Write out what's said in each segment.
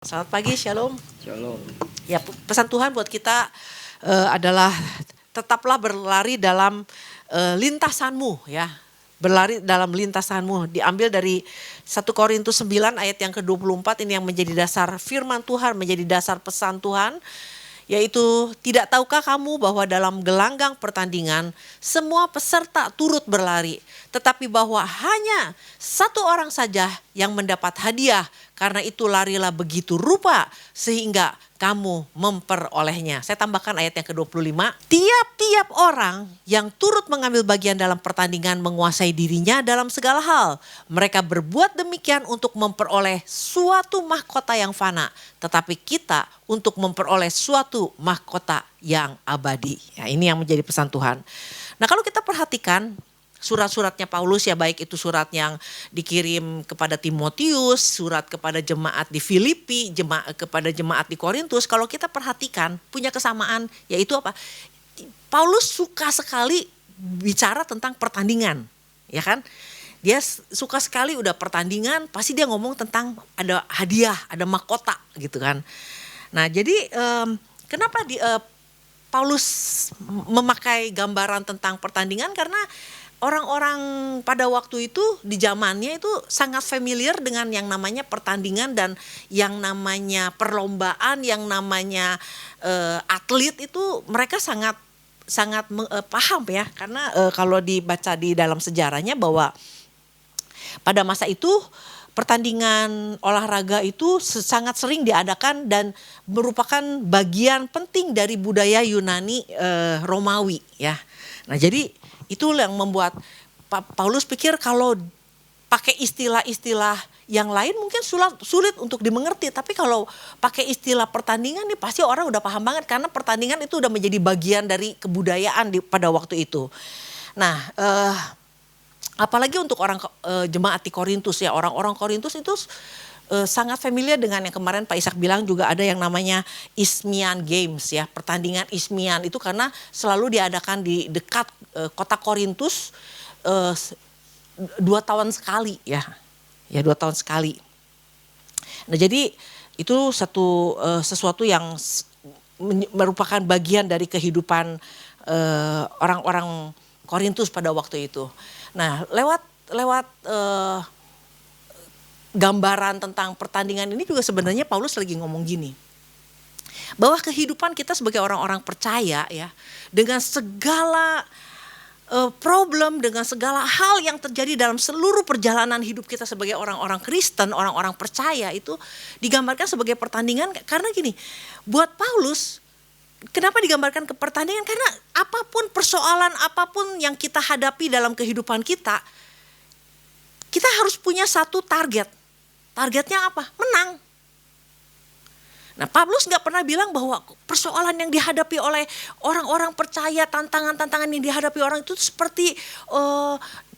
Selamat pagi, Shalom. Shalom. Ya, pesan Tuhan buat kita adalah tetaplah berlari dalam lintasanmu ya. Berlari dalam lintasanmu. Diambil dari 1 Korintus 9 ayat yang ke-24, ini yang menjadi dasar firman Tuhan, menjadi dasar pesan Tuhan. Yaitu, tidak tahukah kamu bahwa dalam gelanggang pertandingan semua peserta turut berlari, tetapi bahwa hanya satu orang saja yang mendapat hadiah, karena itu larilah begitu rupa sehingga kamu memperolehnya. Saya tambahkan ayat yang ke-25, tiap-tiap orang yang turut mengambil bagian dalam pertandingan menguasai dirinya dalam segala hal. Mereka berbuat demikian untuk memperoleh suatu mahkota yang fana, tetapi kita untuk memperoleh suatu mahkota yang abadi. Ya, ini yang menjadi pesan Tuhan. Nah, kalau kita perhatikan surat-suratnya Paulus, ya baik itu surat yang dikirim kepada Timotius, surat kepada jemaat di Filipi, kepada jemaat di Korintus, kalau kita perhatikan punya kesamaan, yaitu apa? Paulus suka sekali bicara tentang pertandingan, ya kan? Dia suka sekali udah pertandingan, pasti dia ngomong tentang ada hadiah, ada mahkota gitu kan. Nah, jadi kenapa Paulus memakai gambaran tentang pertandingan? Karena orang-orang pada waktu itu di zamannya itu sangat familiar dengan yang namanya pertandingan dan yang namanya perlombaan, yang namanya atlet itu mereka sangat paham ya. Karena kalau dibaca di dalam sejarahnya bahwa pada masa itu pertandingan olahraga itu sangat sering diadakan dan merupakan bagian penting dari budaya Yunani Romawi ya. Nah, jadi itu yang membuat Paulus pikir kalau pakai istilah-istilah yang lain mungkin sulit untuk dimengerti. Tapi kalau pakai istilah pertandingan nih pasti orang udah paham banget. Karena pertandingan itu udah menjadi bagian dari kebudayaan pada waktu itu. Nah, apalagi untuk orang jemaat di Korintus ya. Orang-orang Korintus itu sangat familiar dengan yang kemarin Pak Ishak bilang juga ada yang namanya Isthmian Games ya, pertandingan Isthmian itu karena selalu diadakan di dekat kota Korintus 2 tahun sekali ya 2 tahun sekali. Nah, jadi itu sesuatu yang merupakan bagian dari kehidupan orang-orang Korintus pada waktu itu. Nah, lewat gambaran tentang pertandingan ini juga sebenarnya Paulus lagi ngomong gini. Bahwa kehidupan kita sebagai orang-orang percaya ya, dengan segala problem, dengan segala hal yang terjadi dalam seluruh perjalanan hidup kita sebagai orang-orang Kristen, orang-orang percaya itu digambarkan sebagai pertandingan. Karena gini, buat Paulus kenapa digambarkan ke pertandingan? Karena apapun persoalan, apapun yang kita hadapi dalam kehidupan kita harus punya satu target. Targetnya apa? Menang. Nah, Paulus gak pernah bilang bahwa persoalan yang dihadapi oleh orang-orang percaya, tantangan-tantangan yang dihadapi orang itu seperti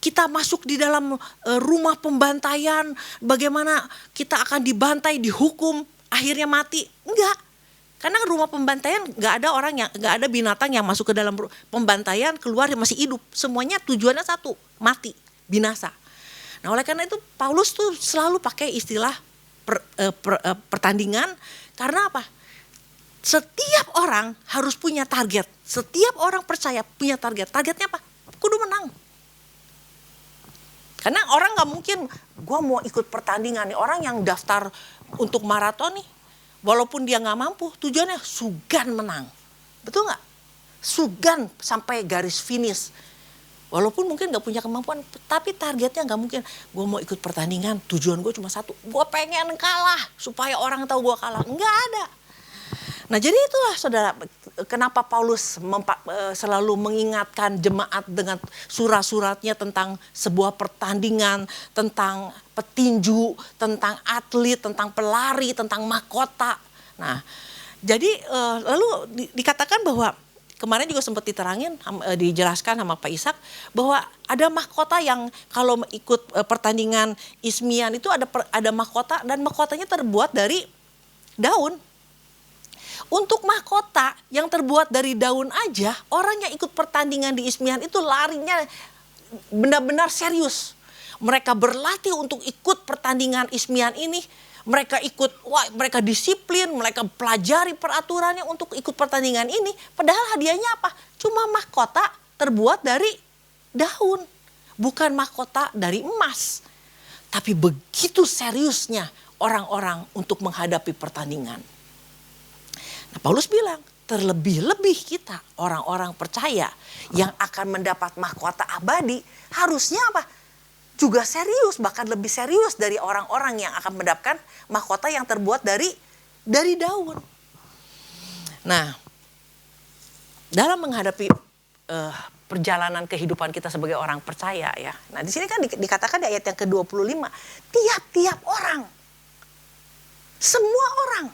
kita masuk di dalam rumah pembantaian, bagaimana kita akan dibantai, dihukum, akhirnya mati. Enggak. Karena rumah pembantaian gak ada binatang yang masuk ke dalam pembantaian keluar masih hidup. Semuanya tujuannya satu, mati, binasa. Nah, oleh karena itu Paulus tuh selalu pakai istilah pertandingan. Karena apa? Setiap orang harus punya target. Setiap orang percaya punya target. Targetnya apa? Kudu menang. Karena orang gak mungkin, gue mau ikut pertandingan nih. Orang yang daftar untuk maraton nih, walaupun dia gak mampu, tujuannya sugan menang. Betul gak? Sugan sampai garis finish. Walaupun mungkin gak punya kemampuan, tapi targetnya gak mungkin. Gue mau ikut pertandingan, tujuan gue cuma satu. Gue pengen kalah, supaya orang tahu gue kalah. Enggak ada. Nah, jadi itulah saudara, kenapa Paulus selalu mengingatkan jemaat dengan surat-suratnya tentang sebuah pertandingan, tentang petinju, tentang atlet, tentang pelari, tentang mahkota. Nah, jadi lalu dikatakan bahwa kemarin juga sempat dijelaskan sama Pak Ishak bahwa ada mahkota yang kalau ikut pertandingan Isthmian itu ada mahkota dan mahkotanya terbuat dari daun. Untuk mahkota yang terbuat dari daun aja, orang yang ikut pertandingan di Isthmian itu larinya benar-benar serius. Mereka berlatih untuk ikut pertandingan Isthmian ini. mereka ikut, wah mereka disiplin, mereka pelajari peraturannya untuk ikut pertandingan ini. Padahal hadiahnya apa? Cuma mahkota terbuat dari daun, bukan mahkota dari emas. Tapi begitu seriusnya orang-orang untuk menghadapi pertandingan. Nah, Paulus bilang, terlebih-lebih kita orang-orang percaya yang akan mendapat mahkota abadi, harusnya apa? Juga serius, bahkan lebih serius dari orang-orang yang akan mendapatkan mahkota yang terbuat dari daun. Nah, dalam menghadapi perjalanan kehidupan kita sebagai orang percaya ya. Nah, di sini kan dikatakan di ayat yang ke-25, tiap-tiap orang, semua orang.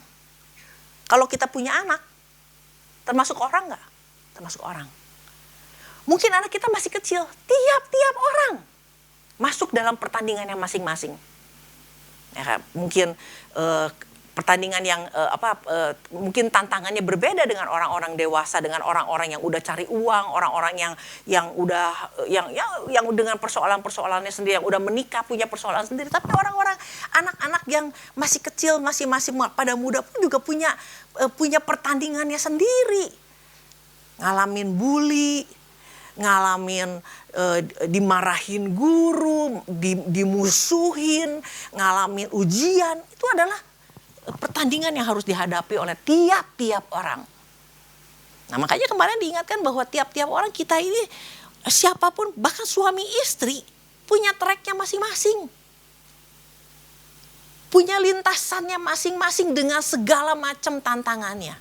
Kalau kita punya anak, termasuk orang nggak? Termasuk orang. Mungkin anak kita masih kecil, tiap-tiap orang masuk dalam pertandingan yang masing-masing. Ya kan? Mungkin pertandingan yang mungkin tantangannya berbeda dengan orang-orang dewasa, dengan orang-orang yang udah cari uang, orang-orang yang dengan persoalan-persoalannya sendiri, yang udah menikah punya persoalan sendiri. Tapi orang-orang anak-anak yang masih kecil, masih pada muda pun juga punya pertandingannya sendiri. Ngalamin bully, ngalamin dimarahin guru, dimusuhin, ngalamin ujian. Itu adalah pertandingan yang harus dihadapi oleh tiap-tiap orang. Nah, makanya kemarin diingatkan bahwa tiap-tiap orang kita ini, siapapun, bahkan suami istri, punya tracknya masing-masing. Punya lintasannya masing-masing dengan segala macam tantangannya.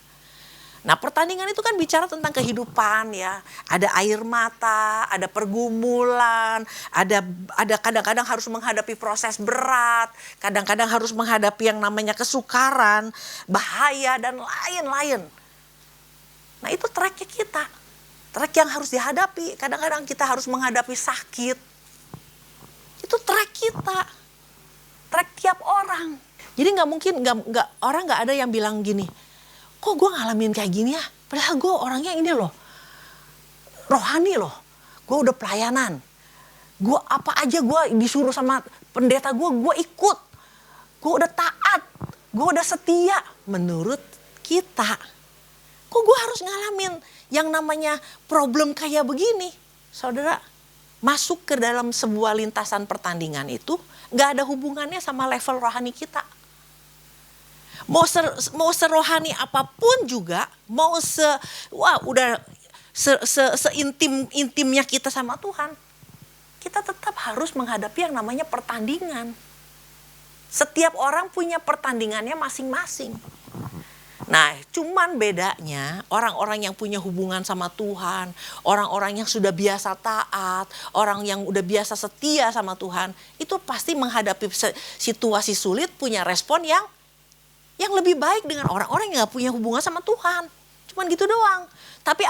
Nah, pertandingan itu kan bicara tentang kehidupan ya. Ada air mata, ada pergumulan, ada kadang-kadang harus menghadapi proses berat, kadang-kadang harus menghadapi yang namanya kesukaran, bahaya dan lain-lain. Nah, itu tracknya kita. Track yang harus dihadapi. Kadang-kadang kita harus menghadapi sakit. Itu track kita. Track tiap orang. Jadi orang nggak ada yang bilang gini, kok gue ngalamin kayak gini ya? Padahal gue orangnya ini loh, rohani loh. Gue udah pelayanan. Gue apa aja gue disuruh sama pendeta gue ikut. Gue udah taat. Gue udah setia. Menurut kita, kok gue harus ngalamin yang namanya problem kayak begini? Saudara, masuk ke dalam sebuah lintasan pertandingan itu gak ada hubungannya sama level rohani kita. Mau serohani apapun juga, seintimnya kita sama Tuhan, kita tetap harus menghadapi yang namanya pertandingan. Setiap orang punya pertandingannya masing-masing. Nah, cuman bedanya orang-orang yang punya hubungan sama Tuhan, orang-orang yang sudah biasa taat, orang yang udah biasa setia sama Tuhan, itu pasti menghadapi situasi sulit punya respon yang lebih baik dengan orang-orang yang gak punya hubungan sama Tuhan. Cuman gitu doang. Tapi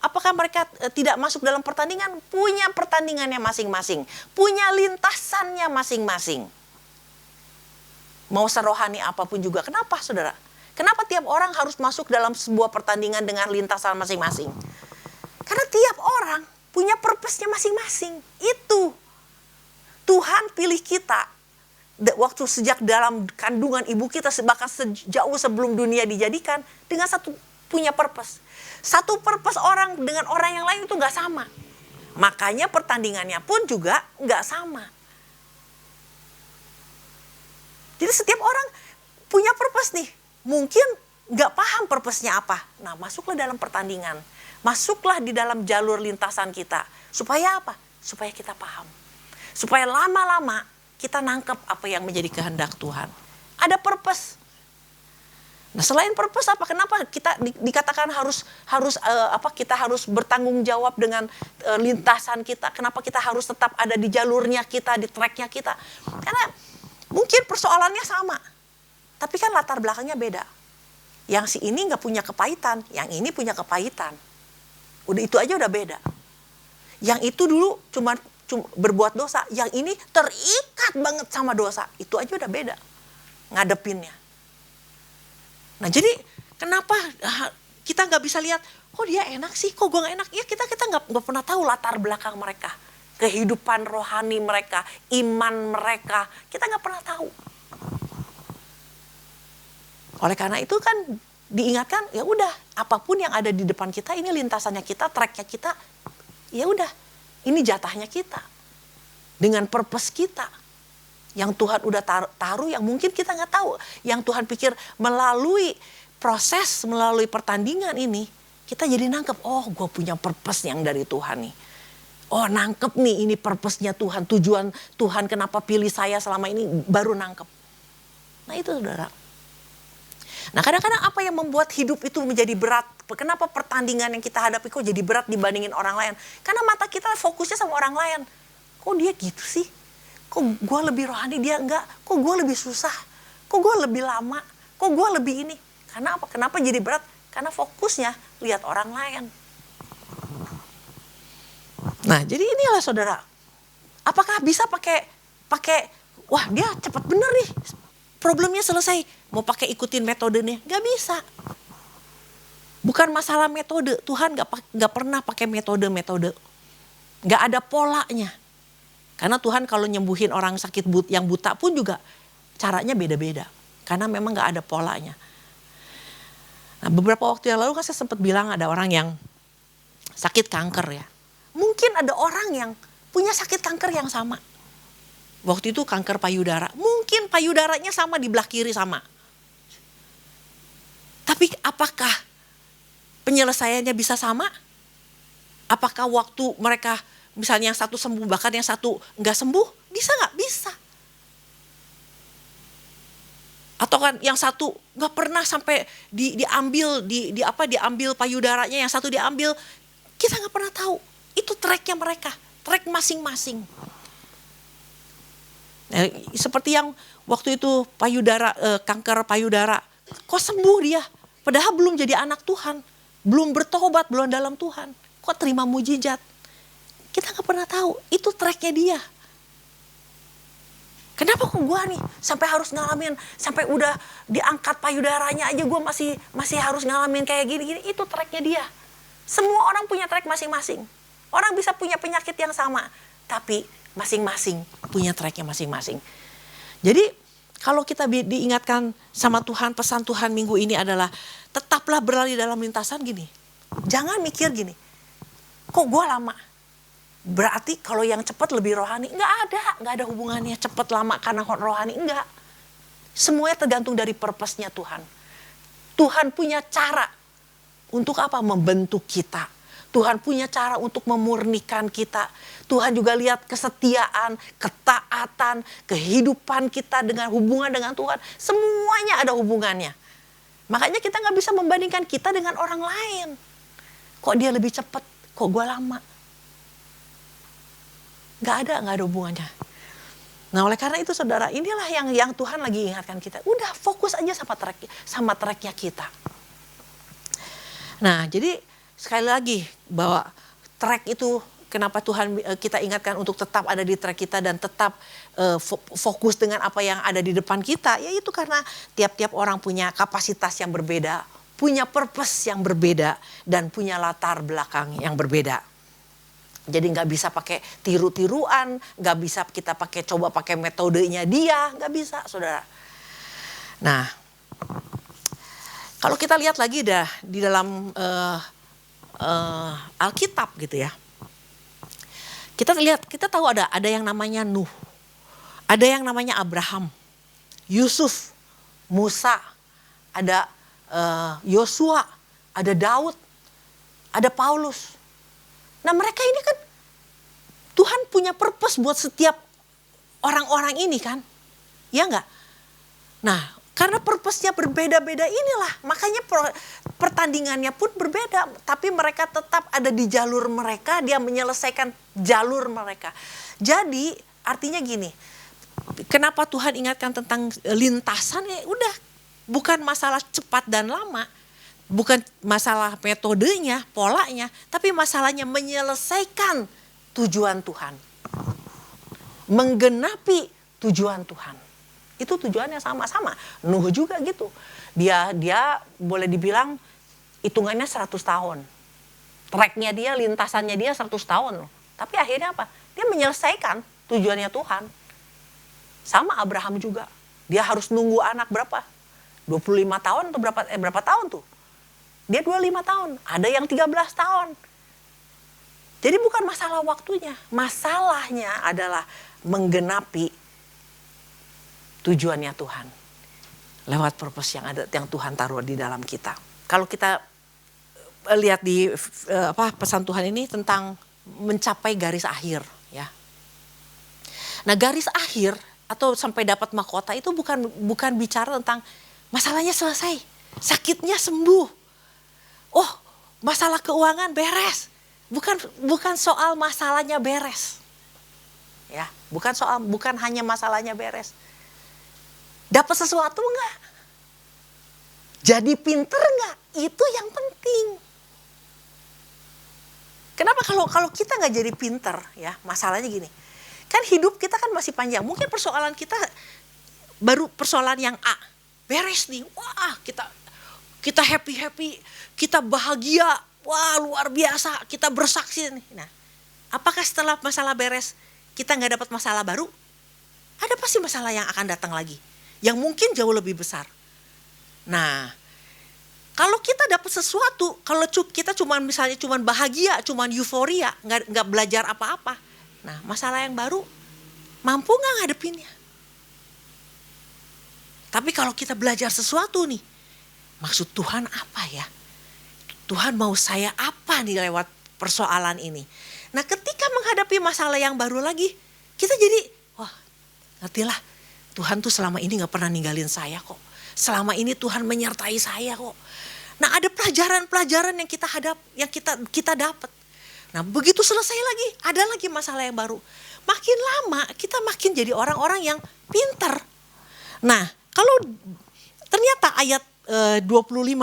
apakah mereka tidak masuk dalam pertandingan? Punya pertandingannya masing-masing. Punya lintasannya masing-masing. Mau serohani apapun juga. Kenapa, saudara? Kenapa tiap orang harus masuk dalam sebuah pertandingan dengan lintasan masing-masing? Karena tiap orang punya purpose-nya masing-masing. Itu. Tuhan pilih kita. Waktu sejak dalam kandungan ibu kita, bahkan sejauh sebelum dunia dijadikan, dengan satu punya purpose. Satu purpose orang dengan orang yang lain itu gak sama. Makanya pertandingannya pun juga gak sama. Jadi setiap orang punya purpose nih. Mungkin gak paham purpose-nya apa. Nah, masuklah dalam pertandingan. Masuklah di dalam jalur lintasan kita. Supaya apa? Supaya kita paham. Supaya lama-lama kita nangkep apa yang menjadi kehendak Tuhan. Ada purpose. Nah, selain purpose apa? Kenapa kita dikatakan kita harus bertanggung jawab dengan lintasan kita? Kenapa kita harus tetap ada di jalurnya kita, di tracknya kita? Karena mungkin persoalannya sama, tapi kan latar belakangnya beda. Yang si ini nggak punya kepahitan, yang ini punya kepahitan. Udah itu aja udah beda. Yang itu dulu cuma berbuat dosa, yang ini terikat banget sama dosa. Itu aja udah beda ngadepinnya. Nah, jadi kenapa kita nggak bisa lihat, kok dia enak sih, kok gue nggak enak? Ya kita nggak pernah tahu latar belakang mereka, kehidupan rohani mereka, iman mereka, kita nggak pernah tahu. Oleh karena itu kan diingatkan, ya udah, apapun yang ada di depan kita, ini lintasannya kita, tracknya kita, ya udah, ini jatahnya kita. Dengan purpose kita. Yang Tuhan udah taruh yang mungkin kita nggak tahu. Yang Tuhan pikir melalui proses, melalui pertandingan ini, kita jadi nangkep, oh gue punya purpose yang dari Tuhan nih. Oh nangkep nih, ini purpose-nya Tuhan, tujuan Tuhan kenapa pilih saya selama ini, baru nangkep. Nah itu saudara. Nah kadang-kadang apa yang membuat hidup itu menjadi berat? Kenapa pertandingan yang kita hadapi kok jadi berat dibandingin orang lain? Karena mata kita fokusnya sama orang lain. Kok dia gitu sih? Kok gue lebih rohani, dia enggak? Kok gue lebih susah? Kok gue lebih lama? Kok gue lebih ini? Karena apa? Kenapa jadi berat? Karena fokusnya lihat orang lain. Nah jadi inilah saudara. Apakah bisa pakai wah dia cepat bener nih. Problemnya selesai. Mau pakai ikutin metodenya? Gak bisa. Bukan masalah metode. Tuhan gak pernah pakai metode-metode. Gak ada polanya. Karena Tuhan kalau nyembuhin orang sakit yang buta pun juga caranya beda-beda. Karena memang gak ada polanya. Nah, beberapa waktu yang lalu kan saya sempat bilang ada orang yang sakit kanker ya. Mungkin ada orang yang punya sakit kanker yang sama. Waktu itu kanker payudara. Mungkin payudaranya sama di belah kiri sama. Tapi apakah penyelesaiannya bisa sama? Apakah waktu mereka misalnya yang satu sembuh bahkan yang satu nggak sembuh? Bisa nggak? Bisa. Atau kan yang satu nggak pernah sampai diambil diambil payudaranya, yang satu diambil, kita nggak pernah tahu. Itu tracknya mereka, track masing-masing. Nah, seperti yang waktu itu kanker payudara, kok sembuh dia? Padahal belum jadi anak Tuhan, belum bertobat, belum dalam Tuhan. Kok terima mujizat? Kita nggak pernah tahu. Itu tracknya dia. Kenapa kok gue nih sampai harus ngalamin, sampai udah diangkat payudaranya aja gue masih harus ngalamin kayak gini-gini? Itu tracknya dia. Semua orang punya track masing-masing. Orang bisa punya penyakit yang sama, tapi masing-masing punya tracknya masing-masing. Jadi kalau kita diingatkan sama Tuhan, pesan Tuhan minggu ini adalah tetaplah berlari dalam lintasan gini. Jangan mikir gini, kok gue lama? Berarti kalau yang cepat lebih rohani? Nggak ada hubungannya cepat lama karena rohani, enggak. Semuanya tergantung dari purpose-nya Tuhan. Tuhan punya cara untuk apa? Membentuk kita. Tuhan punya cara untuk memurnikan kita. Tuhan juga lihat kesetiaan, ketaatan, kehidupan kita dengan hubungan dengan Tuhan. Semuanya ada hubungannya. Makanya kita nggak bisa membandingkan kita dengan orang lain. Kok dia lebih cepat? Kok gue lama? Nggak ada hubungannya. Nah oleh karena itu saudara, inilah yang Tuhan lagi ingatkan kita. Udah fokus aja sama tracknya kita. Nah jadi sekali lagi bahwa track itu kenapa Tuhan kita ingatkan untuk tetap ada di track kita dan tetap fokus dengan apa yang ada di depan kita. Yaitu karena tiap-tiap orang punya kapasitas yang berbeda, punya purpose yang berbeda, dan punya latar belakang yang berbeda. Jadi nggak bisa pakai tiru-tiruan, nggak bisa kita coba pakai metodenya dia, nggak bisa, saudara. Nah, kalau kita lihat lagi di dalam Alkitab gitu ya, kita tahu ada yang namanya Nuh, ada yang namanya Abraham, Yusuf, Musa, ada Yosua, ada Daud, ada Paulus. Nah mereka ini kan Tuhan punya purpose buat setiap orang-orang ini kan. Ya enggak? Nah karena purpose-nya berbeda-beda inilah. Makanya pertandingannya pun berbeda. Tapi mereka tetap ada di jalur mereka. Dia menyelesaikan jalur mereka. Jadi artinya gini. Kenapa Tuhan ingatkan tentang lintasan? Ya udah. Bukan masalah cepat dan lama. Bukan masalah metodenya, polanya, tapi masalahnya menyelesaikan tujuan Tuhan. Menggenapi tujuan Tuhan. Itu tujuannya sama-sama. Nuh juga gitu. Dia boleh dibilang hitungannya 100 tahun. Tracknya dia, lintasannya dia 100 tahun loh. Tapi akhirnya apa? Dia menyelesaikan tujuannya Tuhan. Sama Abraham juga. Dia harus nunggu anak berapa? 25 tahun atau berapa tahun tuh? Dia 25 tahun, ada yang 13 tahun. Jadi bukan masalah waktunya, masalahnya adalah menggenapi tujuannya Tuhan. Lewat purpose yang Tuhan taruh di dalam kita. Kalau kita lihat di pesan Tuhan ini tentang mencapai garis akhir, ya. Nah, garis akhir atau sampai dapat mahkota itu bukan bicara tentang masalahnya selesai, sakitnya sembuh. Oh, masalah keuangan beres. Bukan soal masalahnya beres. Ya, bukan hanya masalahnya beres. Dapat sesuatu enggak? Jadi pinter enggak? Itu yang penting. Kenapa kalau kita nggak jadi pinter, ya, masalahnya gini. Kan hidup kita kan masih panjang. Mungkin persoalan kita baru persoalan yang A. Beres nih. Wah, kita happy, kita bahagia. Wah, luar biasa. Kita bersaksi nih. Nah, apakah setelah masalah beres kita nggak dapat masalah baru? Ada pasti masalah yang akan datang lagi. Yang mungkin jauh lebih besar. Nah, kalau kita dapat sesuatu, kalau kita cuman bahagia, cuman euforia, nggak belajar apa-apa. Nah, masalah yang baru mampu nggak ngadepinnya? Tapi kalau kita belajar sesuatu nih, maksud Tuhan apa ya? Tuhan mau saya apa nih lewat persoalan ini? Nah, ketika menghadapi masalah yang baru lagi, kita jadi, wah, ngertilah, Tuhan tuh selama ini nggak pernah ninggalin saya kok. Selama ini Tuhan menyertai saya kok. Nah, ada pelajaran-pelajaran yang kita dapat. Nah, begitu selesai lagi, ada lagi masalah yang baru. Makin lama kita makin jadi orang-orang yang pinter. Nah, kalau ternyata ayat 25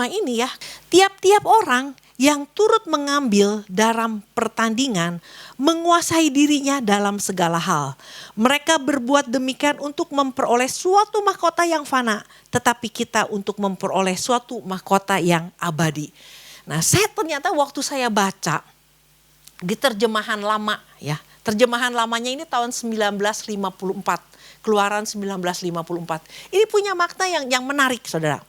ini ya, tiap-tiap orang yang turut mengambil dalam pertandingan menguasai dirinya dalam segala hal. Mereka berbuat demikian untuk memperoleh suatu mahkota yang fana, tetapi kita untuk memperoleh suatu mahkota yang abadi. Nah, ternyata waktu saya baca di terjemahan lama, ya, terjemahan lamanya ini tahun 1954, Keluaran 1954. Ini punya makna yang menarik, saudara.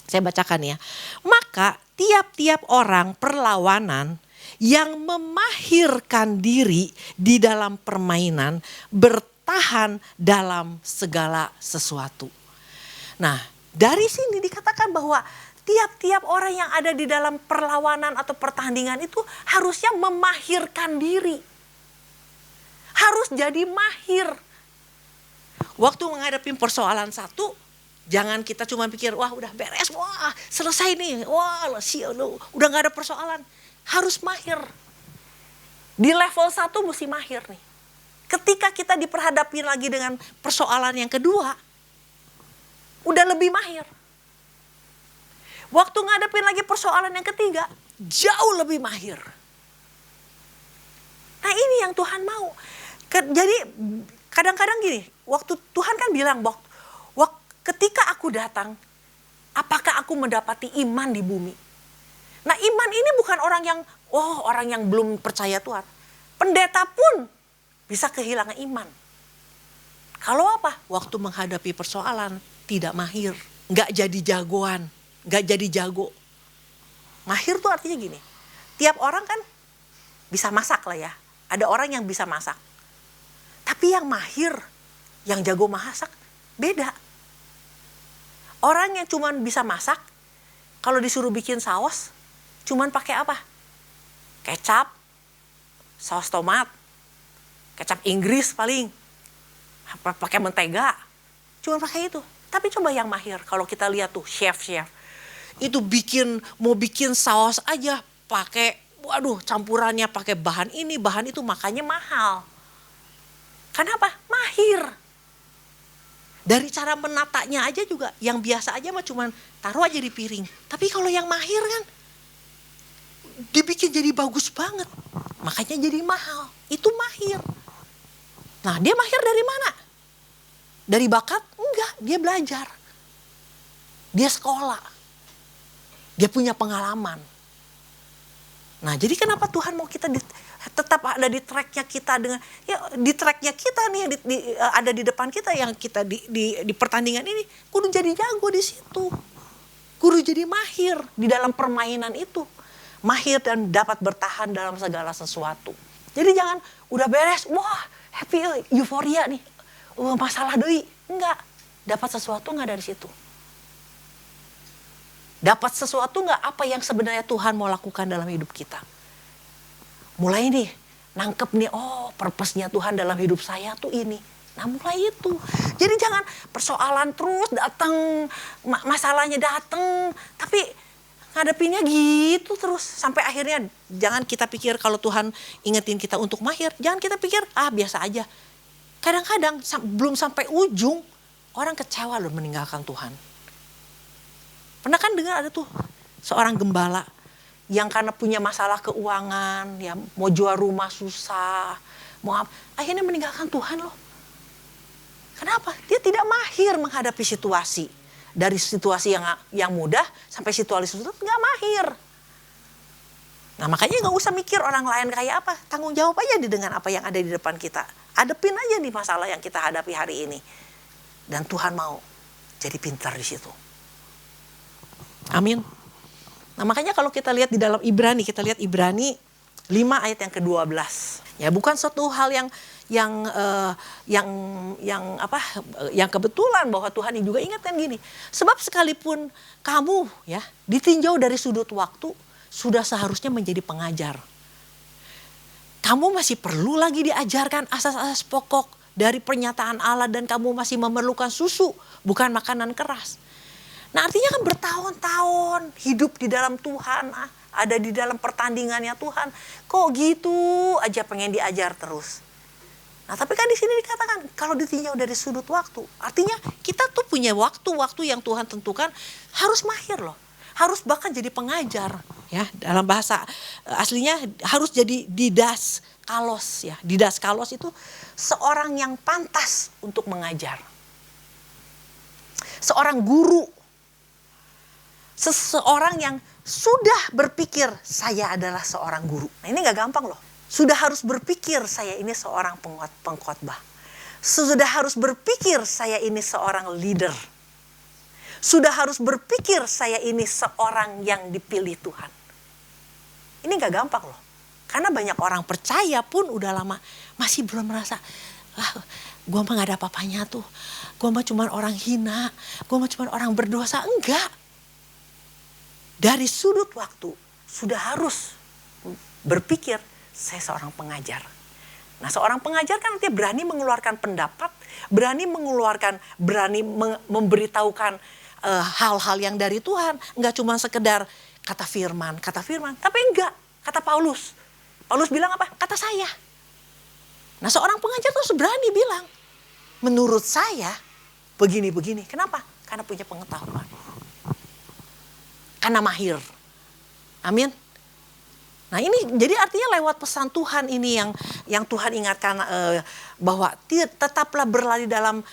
Saya bacakan ya. Maka tiap-tiap orang perlawanan yang memahirkan diri di dalam permainan bertahan dalam segala sesuatu. Nah, dari sini dikatakan bahwa tiap-tiap orang yang ada di dalam perlawanan atau pertandingan itu harusnya memahirkan diri. Harus jadi mahir. Waktu menghadapi persoalan satu, jangan kita cuma pikir, wah udah beres, wah selesai nih, wah udah gak ada persoalan. Harus mahir. Di level 1 mesti mahir nih. Ketika kita diperhadapin lagi dengan persoalan yang kedua, udah lebih mahir. Waktu ngadepin lagi persoalan yang ketiga, jauh lebih mahir. Nah, ini yang Tuhan mau. Jadi kadang-kadang gini, waktu Tuhan kan bilang, ketika aku datang, apakah aku mendapati iman di bumi? Nah, iman ini bukan orang yang belum percaya Tuhan. Pendeta pun bisa kehilangan iman. Kalau apa? Waktu menghadapi persoalan tidak mahir, nggak jadi jagoan. Gak jadi jago. Mahir tuh artinya gini. Tiap orang kan bisa masak lah ya. Ada orang yang bisa masak. Tapi yang mahir, yang jago masak beda. Orang yang cuman bisa masak, kalau disuruh bikin saus, cuman pakai apa? Kecap, saus tomat, kecap Inggris paling. Pakai mentega. Cuman pakai itu. Tapi coba yang mahir, kalau kita lihat tuh chef-chef. Itu mau bikin saus aja pakai, waduh, campurannya pakai bahan ini, bahan itu, makanya mahal. Kenapa? Mahir. Dari cara menatanya aja juga, yang biasa aja mah cuman taruh aja di piring. Tapi kalau yang mahir kan dibikin jadi bagus banget. Makanya jadi mahal. Itu mahir. Nah, dia mahir dari mana? Dari bakat? Enggak, dia belajar. Dia sekolah. Dia punya pengalaman. Nah, jadi kenapa Tuhan mau kita tetap ada di tracknya kita dengan di tracknya kita nih ada di depan kita yang kita di pertandingan ini kudu jadi jago di situ, kudu jadi mahir di dalam permainan itu, mahir dan dapat bertahan dalam segala sesuatu. Jadi jangan udah beres, wah happy, euforia nih, masalah deui, enggak, dapat sesuatu enggak dari situ? Dapat sesuatu enggak apa yang sebenarnya Tuhan mau lakukan dalam hidup kita? Mulai nih, nangkep nih, oh purpose-nya Tuhan dalam hidup saya tuh ini. Nah mulai itu. Jadi jangan persoalan terus datang, masalahnya datang, tapi ngadepinnya gitu terus. Sampai akhirnya jangan kita pikir kalau Tuhan ingetin kita untuk mahir, jangan kita pikir, biasa aja. Kadang-kadang belum sampai ujung, orang kecewa loh meninggalkan Tuhan. Pernah kan dengar ada tuh seorang gembala yang karena punya masalah keuangan, ya mau jual rumah susah, akhirnya meninggalkan Tuhan loh. Kenapa? Dia tidak mahir menghadapi situasi. Dari situasi yang mudah sampai situasi sulit nggak mahir. Nah makanya nggak usah mikir orang lain kayak apa, tanggung jawab aja dengan apa yang ada di depan kita. Hadepin aja nih masalah yang kita hadapi hari ini. Dan Tuhan mau jadi pintar di situ. Amin. Nah makanya kalau kita lihat di dalam Ibrani, kita lihat Ibrani 5 ayat yang ke-12. Ya bukan suatu hal yang kebetulan bahwa Tuhan juga ingatkan gini. Sebab sekalipun kamu ya ditinjau dari sudut waktu, sudah seharusnya menjadi pengajar. Kamu masih perlu lagi diajarkan asas-asas pokok dari pernyataan Allah dan kamu masih memerlukan susu, bukan makanan keras. Nah artinya kan bertahun-tahun hidup di dalam Tuhan, ada di dalam pertandingannya Tuhan. Kok gitu aja pengen diajar terus. Nah tapi kan di sini dikatakan kalau ditinjau dari sudut waktu. Artinya kita tuh punya waktu-waktu yang Tuhan tentukan harus mahir loh. Harus bahkan jadi pengajar. Ya, dalam bahasa aslinya harus jadi didaskalos ya. Didaskalos itu seorang yang pantas untuk mengajar. Seorang guru. Seseorang yang sudah berpikir saya adalah seorang guru. Nah ini gak gampang loh. Sudah harus berpikir saya ini seorang pengkhotbah. Sudah harus berpikir saya ini seorang leader. Sudah harus berpikir saya ini seorang yang dipilih Tuhan. Ini gak gampang loh. Karena banyak orang percaya pun udah lama masih belum merasa, gue mah gak ada apa-apanya tuh. Gue mah cuma orang hina. Gue mah cuma orang berdosa. Enggak. Dari sudut waktu sudah harus berpikir saya seorang pengajar. Nah seorang pengajar kan nanti berani mengeluarkan pendapat, berani memberitahukan hal-hal yang dari Tuhan. Enggak cuma sekedar kata firman. Tapi enggak, kata Paulus. Paulus bilang apa? Kata saya. Nah seorang pengajar tuh berani bilang, menurut saya begini-begini. Kenapa? Karena punya pengetahuan. Karena mahir. Amin. Nah ini jadi artinya lewat pesan Tuhan ini yang Tuhan ingatkan bahwa tetaplah berlari dalam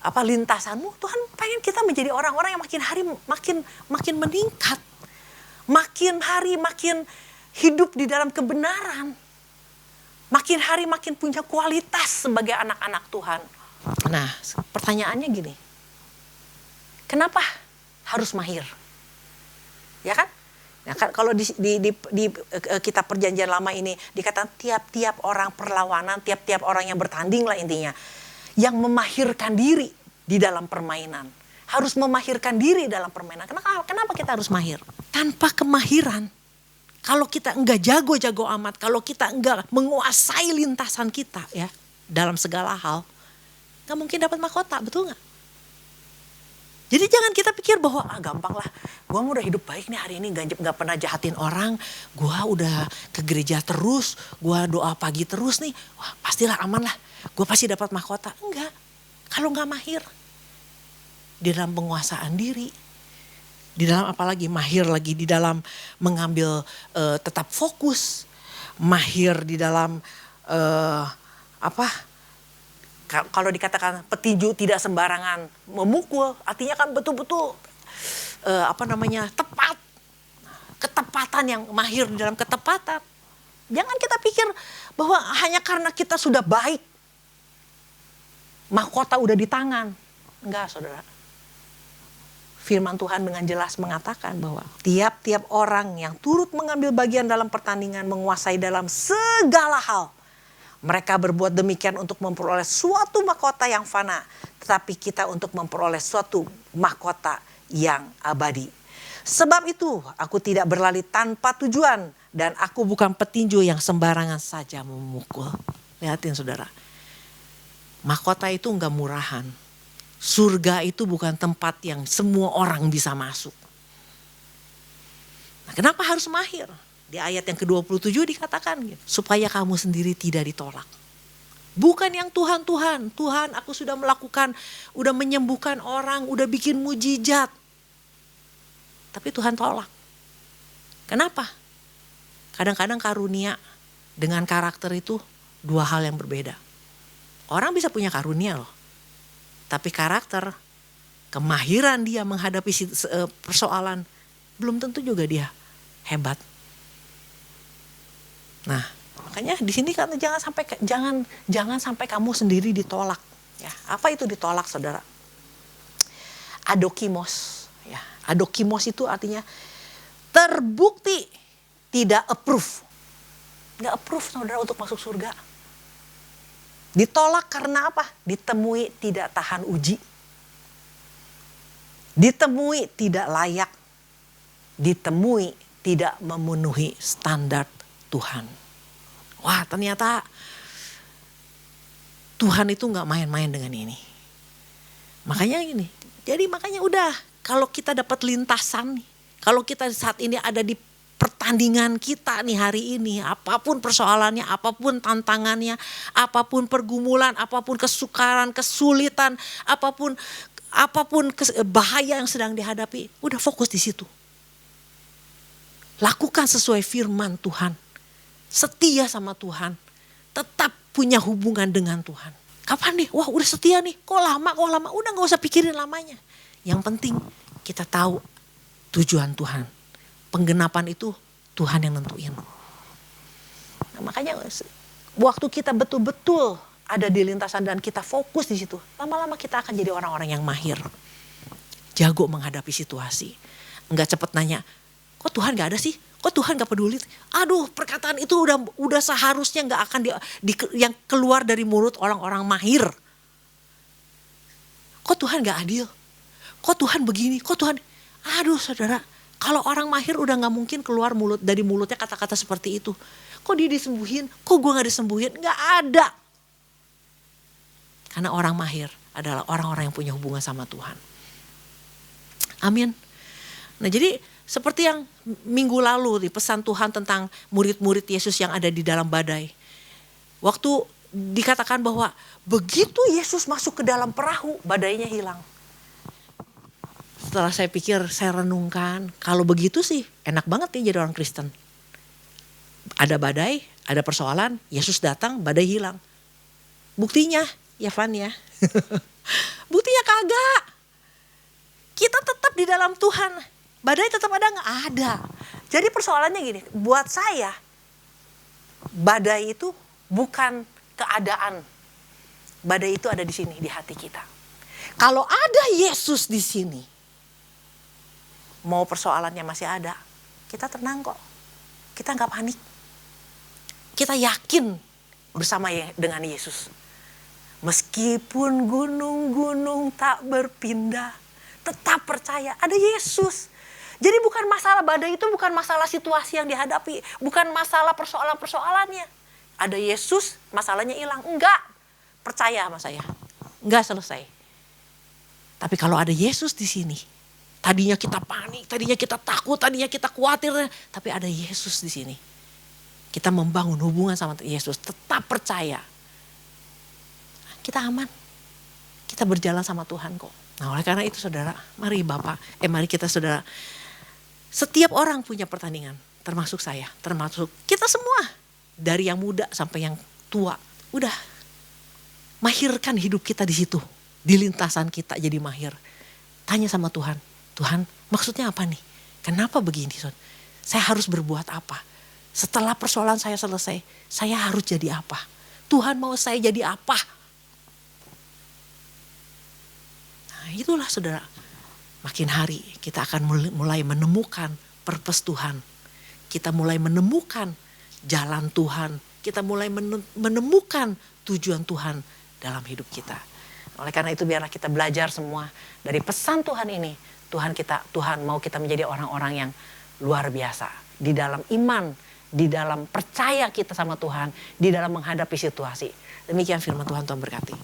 lintasanmu. Tuhan pengen kita menjadi orang-orang yang makin hari makin meningkat. Makin hari makin hidup di dalam kebenaran. Makin hari makin punya kualitas sebagai anak-anak Tuhan. Nah pertanyaannya gini. Kenapa harus mahir? Ya kan? Nah, kalau di kitab perjanjian lama ini dikatakan tiap-tiap orang perlawanan, tiap-tiap orang yang bertanding lah intinya. Yang memahirkan diri di dalam permainan. Harus memahirkan diri dalam permainan. Kenapa kita harus mahir? Tanpa kemahiran, kalau kita enggak jago-jago amat, kalau kita enggak menguasai lintasan kita ya dalam segala hal, enggak mungkin dapat mahkota, betul enggak? Jadi jangan kita pikir bahwa gampang lah, gue udah hidup baik nih hari ini, gak pernah jahatin orang, gue udah ke gereja terus, gue doa pagi terus nih, wah pastilah aman lah, gue pasti dapat mahkota. Enggak, kalau gak mahir di dalam penguasaan diri, di dalam apalagi mahir lagi di dalam mengambil tetap fokus, mahir di dalam kalau dikatakan petinju tidak sembarangan memukul, artinya kan betul-betul tepat, ketepatan yang mahir di dalam ketepatan. Jangan kita pikir bahwa hanya karena kita sudah baik, mahkota udah di tangan. Enggak, saudara. Firman Tuhan dengan jelas mengatakan bahwa tiap-tiap orang yang turut mengambil bagian dalam pertandingan menguasai dalam segala hal. Mereka berbuat demikian untuk memperoleh suatu mahkota yang fana, tetapi kita untuk memperoleh suatu mahkota yang abadi. Sebab itu aku tidak berlari tanpa tujuan, dan aku bukan petinju yang sembarangan saja memukul. Lihatin saudara, mahkota itu enggak murahan. Surga itu bukan tempat yang semua orang bisa masuk. Nah, kenapa harus mahir? Di ayat yang ke-27 dikatakan gitu, supaya kamu sendiri tidak ditolak. Bukan yang Tuhan, Tuhan aku sudah melakukan, udah menyembuhkan orang, udah bikin mujizat. Tapi Tuhan tolak. Kenapa? Kadang-kadang karunia dengan karakter itu dua hal yang berbeda. Orang bisa punya karunia loh. Tapi karakter, kemahiran dia menghadapi persoalan, belum tentu juga dia hebat. Nah, makanya di sini kan jangan sampai kamu sendiri ditolak. Ya, apa itu ditolak, saudara? Adokimos. Ya, adokimos itu artinya terbukti tidak approve. Nggak approve, saudara, untuk masuk surga. Ditolak karena apa? Ditemui tidak tahan uji. Ditemui tidak layak. Ditemui tidak memenuhi standar Tuhan. Wah, ternyata Tuhan itu gak main-main dengan ini. Makanya gini, jadi makanya udah, kalau kita dapat lintasan nih, kalau kita saat ini ada di pertandingan kita nih hari ini, apapun persoalannya, apapun tantangannya, apapun pergumulan, apapun kesukaran, kesulitan, apapun bahaya yang sedang dihadapi, udah fokus di situ. Lakukan sesuai firman Tuhan. Setia sama Tuhan. Tetap punya hubungan dengan Tuhan. Kapan nih? Wah, udah setia nih. Kok lama? Udah gak usah pikirin lamanya. Yang penting kita tahu tujuan Tuhan. Penggenapan itu Tuhan yang nentuin. Nah, makanya waktu kita betul-betul ada di lintasan dan kita fokus di situ, lama-lama kita akan jadi orang-orang yang mahir. Jago menghadapi situasi. Enggak cepet nanya, kok Tuhan gak ada sih? Kok Tuhan gak peduli? Aduh, perkataan itu udah seharusnya gak akan yang keluar dari mulut orang-orang mahir. Kok Tuhan gak adil? Kok Tuhan begini? Kok Tuhan... Aduh, saudara, kalau orang mahir udah gak mungkin keluar dari mulutnya kata-kata seperti itu. Kok dia disembuhin? Kok gue gak disembuhin? Gak ada. Karena orang mahir adalah orang-orang yang punya hubungan sama Tuhan. Amin. Nah, jadi seperti yang minggu lalu di pesan Tuhan tentang murid-murid Yesus yang ada di dalam badai. Waktu dikatakan bahwa begitu Yesus masuk ke dalam perahu, badainya hilang. Setelah saya pikir, saya renungkan, kalau begitu sih enak banget ya jadi orang Kristen. Ada badai, ada persoalan, Yesus datang, badai hilang. Buktinya, ya Van ya. Buktinya kagak. Kita tetap di dalam Tuhan. Badai tetap ada nggak? Ada. Jadi persoalannya gini, buat saya badai itu bukan keadaan. Badai itu ada di sini, di hati kita. Kalau ada Yesus di sini, mau persoalannya masih ada, kita tenang kok. Kita nggak panik. Kita yakin bersama dengan Yesus. Meskipun gunung-gunung tak berpindah, tetap percaya ada Yesus. Jadi bukan masalah badai itu bukan masalah situasi yang dihadapi. Bukan masalah persoalan-persoalannya. Ada Yesus, masalahnya hilang. Enggak. Percaya sama saya. Enggak selesai. Tapi kalau ada Yesus di sini. Tadinya kita panik, tadinya kita takut, tadinya kita khawatir. Tapi ada Yesus di sini. Kita membangun hubungan sama Yesus. Tetap percaya. Kita aman. Kita berjalan sama Tuhan kok. Nah, oleh karena itu saudara, mari kita saudara. Setiap orang punya pertandingan, termasuk saya, termasuk kita semua. Dari yang muda sampai yang tua. Udah, mahirkan hidup kita di situ. Di lintasan kita jadi mahir. Tanya sama Tuhan, Tuhan maksudnya apa nih? Kenapa begini? Saya harus berbuat apa? Setelah persoalan saya selesai, saya harus jadi apa? Tuhan mau saya jadi apa? Nah, itulah saudara. Makin hari kita akan mulai menemukan purpose Tuhan. Kita mulai menemukan jalan Tuhan. Kita mulai menemukan tujuan Tuhan dalam hidup kita. Oleh karena itu biarlah kita belajar semua dari pesan Tuhan ini. Tuhan mau kita menjadi orang-orang yang luar biasa. Di dalam iman, di dalam percaya kita sama Tuhan, di dalam menghadapi situasi. Demikian firman Tuhan berkati.